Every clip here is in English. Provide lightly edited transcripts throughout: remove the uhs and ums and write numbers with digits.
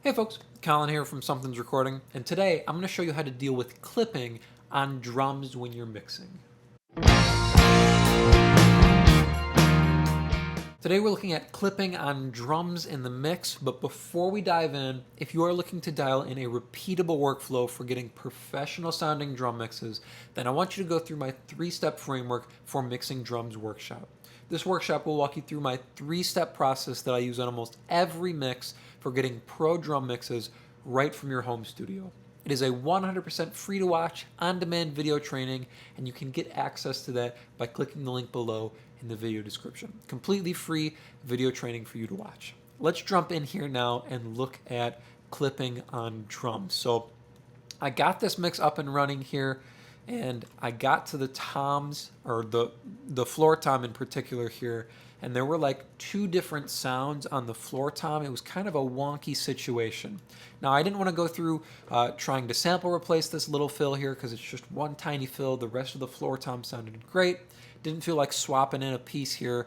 Hey folks, Colin here from Sumthins Recording, and today I'm going to show you how to deal with clipping on drums when you're mixing. Today we're looking at clipping on drums in the mix, but before we dive in, if you are looking to dial in a repeatable workflow for getting professional sounding drum mixes, then I want you to go through my 3-step framework for mixing drums workshop. This workshop will walk you through my 3-step process that I use on almost every mix for getting pro drum mixes right from your home studio. It is a 100% free to watch, on-demand video training, and you can get access to that by clicking the link below in the video description. Completely free video training for you to watch. Let's jump in here now and look at clipping on drums. So I got this mix up and running here, and I got to the toms, or the floor tom in particular here, and there were like 2 different sounds on the floor tom. It was kind of a wonky situation. Now I didn't want to go through trying to sample replace this little fill here because it's just one tiny fill. The rest of the floor tom sounded great. Didn't feel like swapping in a piece here,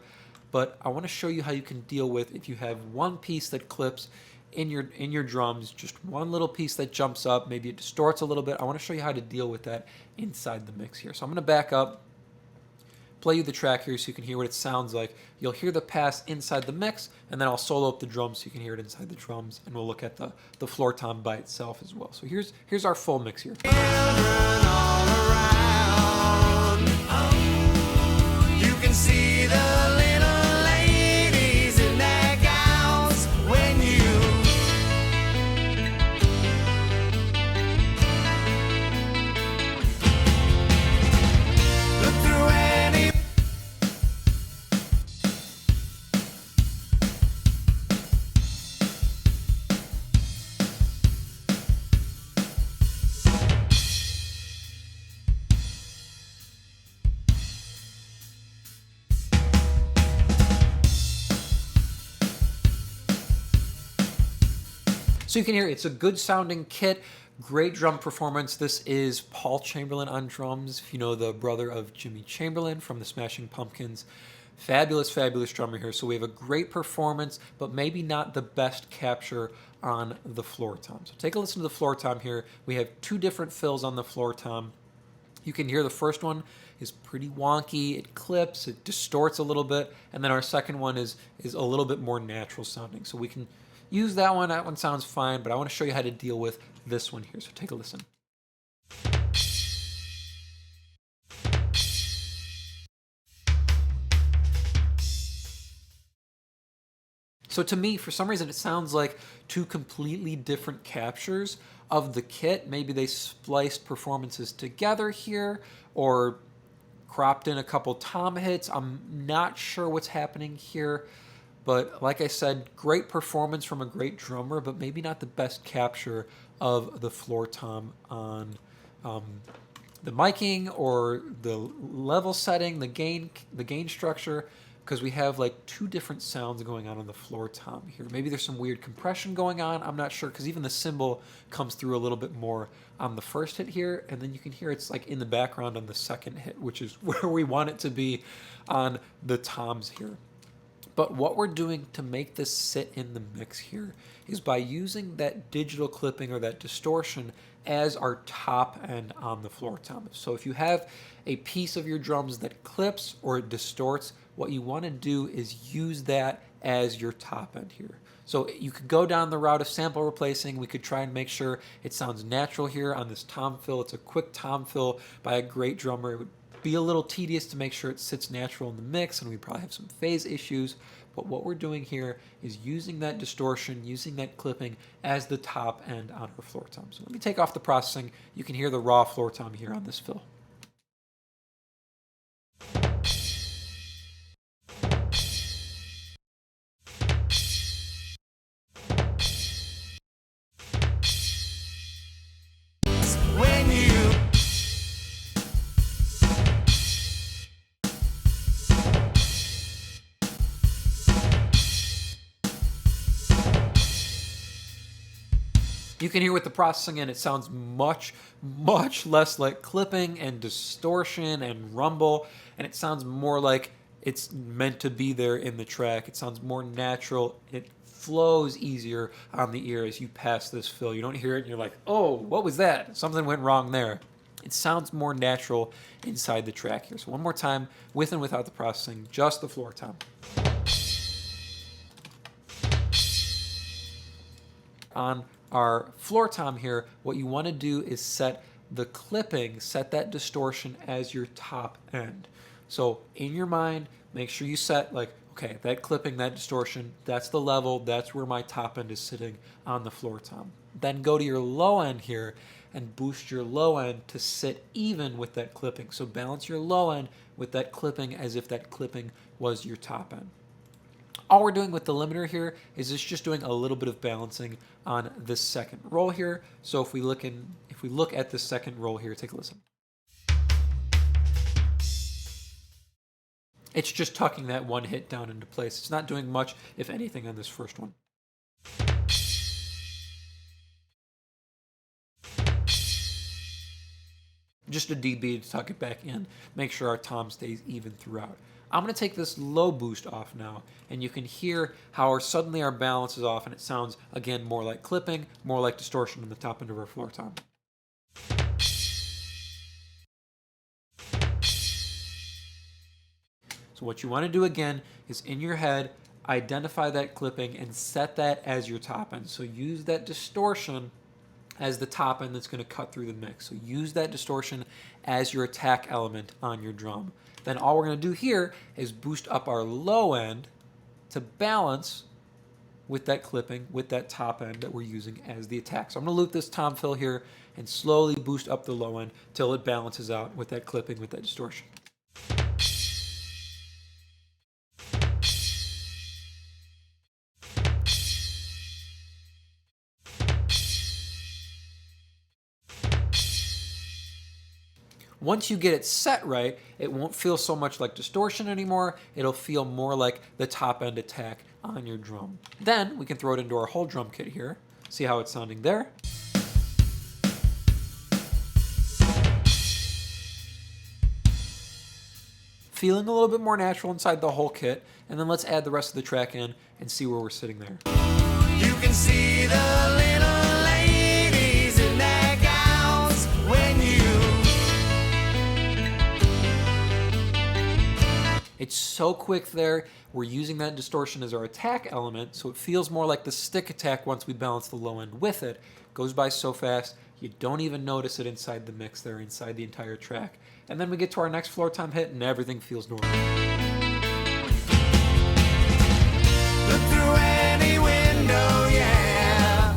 but I want to show you how you can deal with if you have one piece that clips in your drums, just one little piece that jumps up, maybe it distorts a little bit. I want to show you how to deal with that inside the mix here. So I'm going to back up, play you the track here so you can hear what it sounds like. You'll hear the pass inside the mix, and then I'll solo up the drums so you can hear it inside the drums, and we'll look at the floor tom by itself as well. So here's our full mix here. See the little ladies in their gowns when you look through any. So you can hear it's a good sounding kit, great drum performance. This is Paul Chamberlain on drums, if you know, the brother of Jimmy Chamberlain from the Smashing Pumpkins. Fabulous, fabulous drummer here. So we have a great performance, but maybe not the best capture on the floor tom. So take a listen to the floor tom here. We have 2 different fills on the floor tom. You can hear the first one is pretty wonky, it clips, it distorts a little bit, and then our second one is a little bit more natural sounding. So we can use that one sounds fine, but I want to show you how to deal with this one here, so take a listen. So to me, for some reason, it sounds like 2 completely different captures of the kit. Maybe they spliced performances together here, or cropped in a couple tom hits. I'm not sure what's happening here. But like I said, great performance from a great drummer, but maybe not the best capture of the floor tom on the miking or the level setting, the gain structure, because we have like 2 different sounds going on the floor tom here. Maybe there's some weird compression going on. I'm not sure, because even the cymbal comes through a little bit more on the first hit here, and then you can hear it's like in the background on the second hit, which is where we want it to be on the toms here. But what we're doing to make this sit in the mix here is by using that digital clipping or that distortion as our top end on the floor tom. So if you have a piece of your drums that clips or it distorts, what you want to do is use that as your top end here. So you could go down the route of sample replacing. We could try and make sure it sounds natural here on this tom fill. It's a quick tom fill by a great drummer. It would be a little tedious to make sure it sits natural in the mix, and we probably have some phase issues. But what we're doing here is using that distortion, using that clipping as the top end on our floor tom. So let me take off the processing. You can hear the raw floor tom here on this fill. When you You can hear with the processing in, it sounds much, much less like clipping and distortion and rumble, and it sounds more like it's meant to be there in the track. It sounds more natural. It flows easier on the ear as you pass this fill. You don't hear it and you're like, oh, what was that? Something went wrong there. It sounds more natural inside the track here. So one more time, with and without the processing, just the floor tom. On our floor tom here, what you want to do is set the clipping, set that distortion as your top end. So in your mind, make sure you set like, okay, that clipping, that distortion, that's the level, that's where my top end is sitting on the floor tom. Then go to your low end here and boost your low end to sit even with that clipping. So balance your low end with that clipping as if that clipping was your top end. All we're doing with the limiter here is just doing a little bit of balancing on this second roll here. So if we look at this second roll here, take a listen. It's just tucking that one hit down into place. It's not doing much, if anything, on this first one. Just a dB to tuck it back in, make sure our tom stays even throughout. I'm going to take this low boost off now, and you can hear how suddenly our balance is off, and it sounds, again, more like clipping, more like distortion in the top end of our floor tom. So what you want to do again is in your head, identify that clipping and set that as your top end. So use that distortion as the top end that's going to cut through the mix. So use that distortion as your attack element on your drum. Then all we're going to do here is boost up our low end to balance with that clipping, with that top end that we're using as the attack. So I'm going to loop this tom fill here and slowly boost up the low end till it balances out with that clipping, with that distortion. Once you get it set right, it won't feel so much like distortion anymore. It'll feel more like the top end attack on your drum. Then we can throw it into our whole drum kit here. See how it's sounding there. Feeling a little bit more natural inside the whole kit. And then let's add the rest of the track in and see where we're sitting there. You can see the little ladies in their gowns when you. It's so quick there. We're using that distortion as our attack element, so it feels more like the stick attack once we balance the low end with it. Goes by so fast, you don't even notice it inside the mix there, inside the entire track. And then we get to our next floor tom hit and everything feels normal. Look through any window, yeah,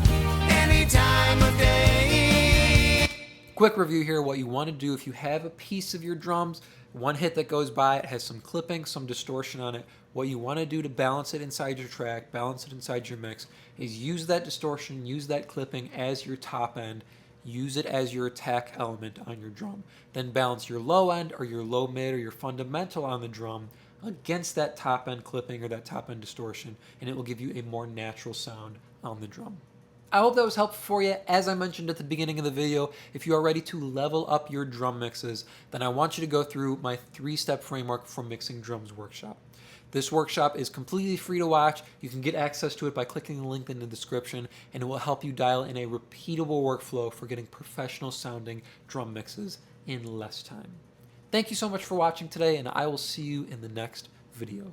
any time of day. Quick review here, what you want to do if you have a piece of your drums, one hit that goes by, it has some clipping, some distortion on it. What you want to do to balance it inside your track, balance it inside your mix, is use that distortion, use that clipping as your top end, use it as your attack element on your drum. Then balance your low end or your low mid or your fundamental on the drum against that top end clipping or that top end distortion, and it will give you a more natural sound on the drum. I hope that was helpful for you. As I mentioned at the beginning of the video, if you are ready to level up your drum mixes, then I want you to go through my 3-step framework for mixing drums workshop. This workshop is completely free to watch. You can get access to it by clicking the link in the description, and it will help you dial in a repeatable workflow for getting professional sounding drum mixes in less time. Thank you so much for watching today, and I will see you in the next video.